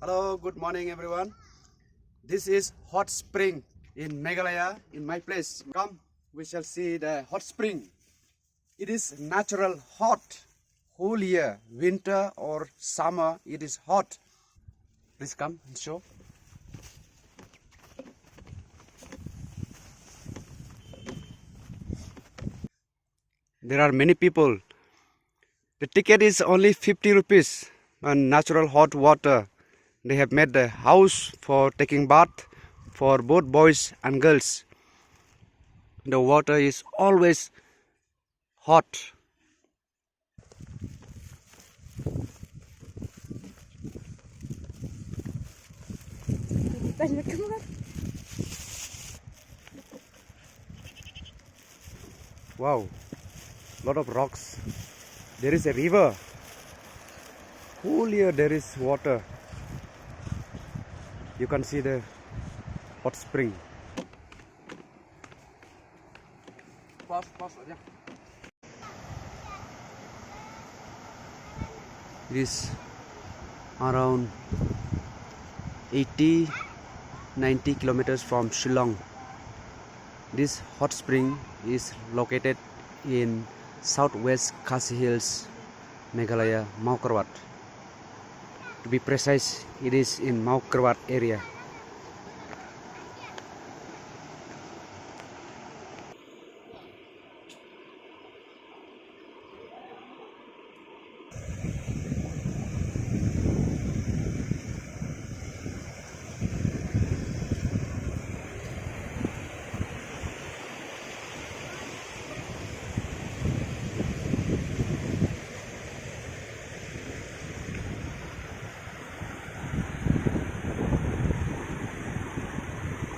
Hello, good morning everyone. This is hot spring in Meghalaya, in my place. Come, we shall see the hot spring. It is natural hot. Whole year, winter or summer, it is hot. Please come and show. There are many people. The ticket is only 50 rupees and natural hot water. They have made the house for taking bath for both boys and girls. The water is always hot. Wow, lot of rocks. There is a river. Whole year there is water. You can see the hot spring. It is around 80-90 kilometers from Shillong. This hot spring is located in southwest Khasi Hills, Meghalaya, Maukarwat. To be precise, it is in Maukarwat area.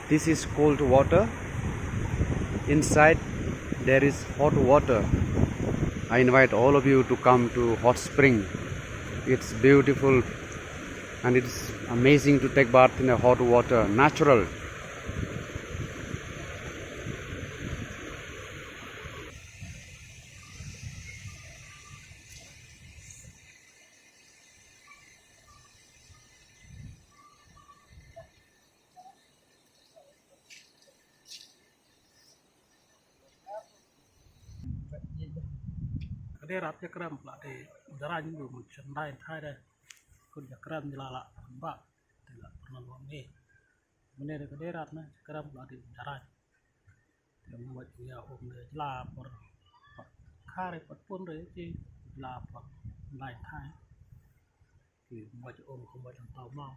This is cold water. Inside there is hot water. I invite all of you to come to hot spring. It's beautiful and it's amazing to take bath in a hot water, natural. Dia ratnya keram pula di Umjahraiñ dulu macam lain Thai deh. Kun ya keram jelala, mbak tidak pernah luang ni. Mana dia ratnya keram pula di Umjahraiñ. Yang membuat dia dia jelala per kari per pun deh je jelala per lain Thai. Thì membuat membuat yang tahu mau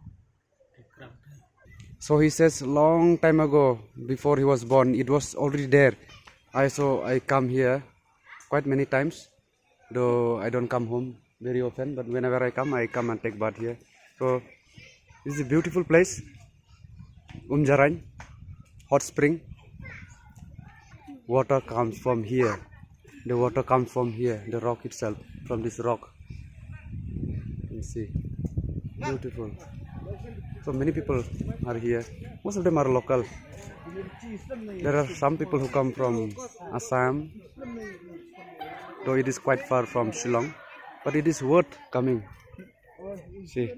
di keram tu. So he says long time ago, before he was born, it was already there. I come here quite many times. Though I don't come home very often, but whenever I come and take bath here. So this is a beautiful place, Umjahraiñ, hot spring. Water comes from here. The water comes from here, the rock itself, from this rock. You see, beautiful. So many people are here. Most of them are local. There are some people who come from Assam, though it is quite far from Shillong, but it is worth coming. See.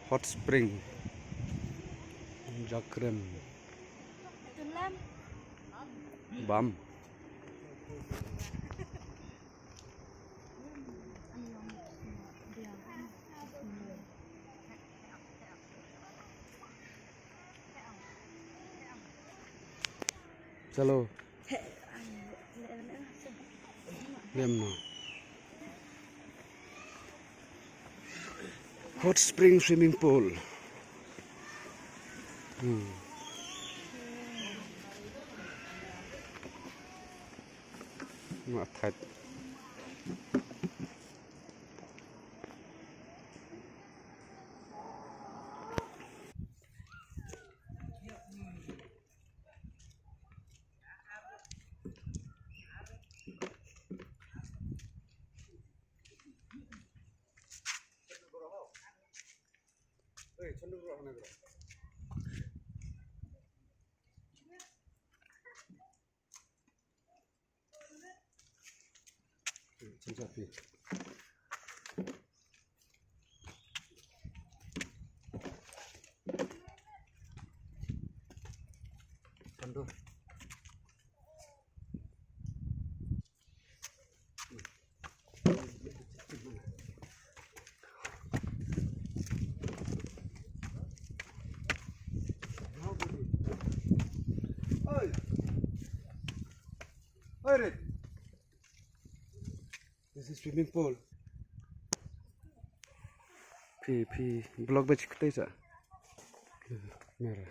Hot spring. Garam. Bam. Chalo. Hot spring swimming pool. Not tight. Jafi. Sando. Oi. Oi, Red. This is swimming pool. P blog ba chikta isa. Mera.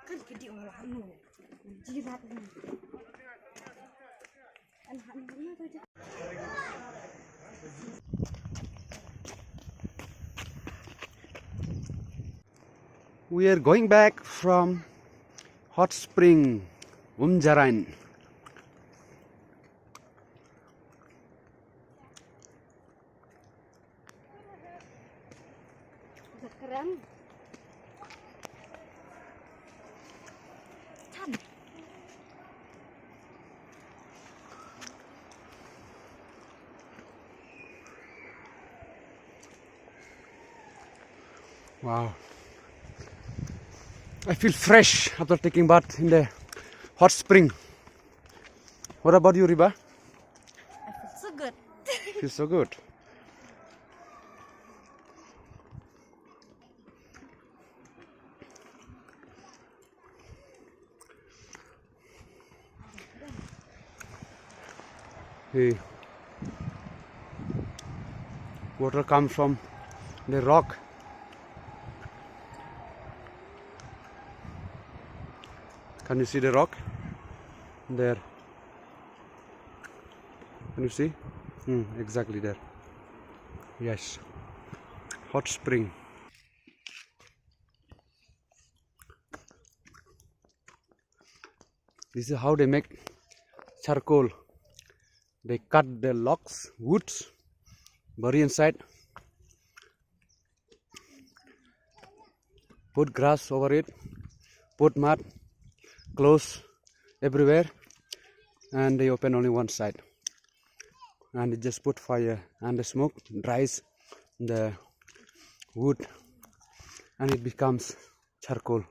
Kan gede malah anu. Jirat ni. Anak-anaknya tu je. We are going back from hot spring Umjahraiñ. Garam. Tan. Wow. I feel fresh after taking bath in the hot spring. What about you, Riba? I feel so good. Feels so good. Hey. Water comes from the rock. Can you see the rock? There. Can you see? Exactly there. Yes. Hot spring. This is how they make charcoal. They cut the logs, woods, bury inside, put grass over it, put mud, close everywhere, and they open only one side. And they just put fire, and the smoke dries the wood, and it becomes charcoal.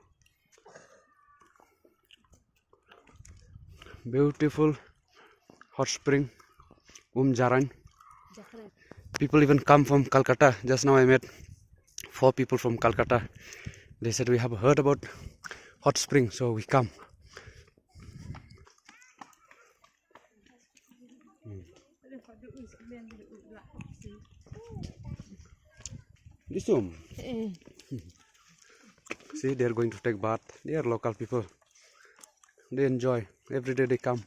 Beautiful hot spring, Umjahraiñ. People even come from Calcutta. Just now I met 4 people from Calcutta. They said we have heard about hot spring, so we come. This one. See, they are going to take bath. They are local people. They enjoy. Every day they come.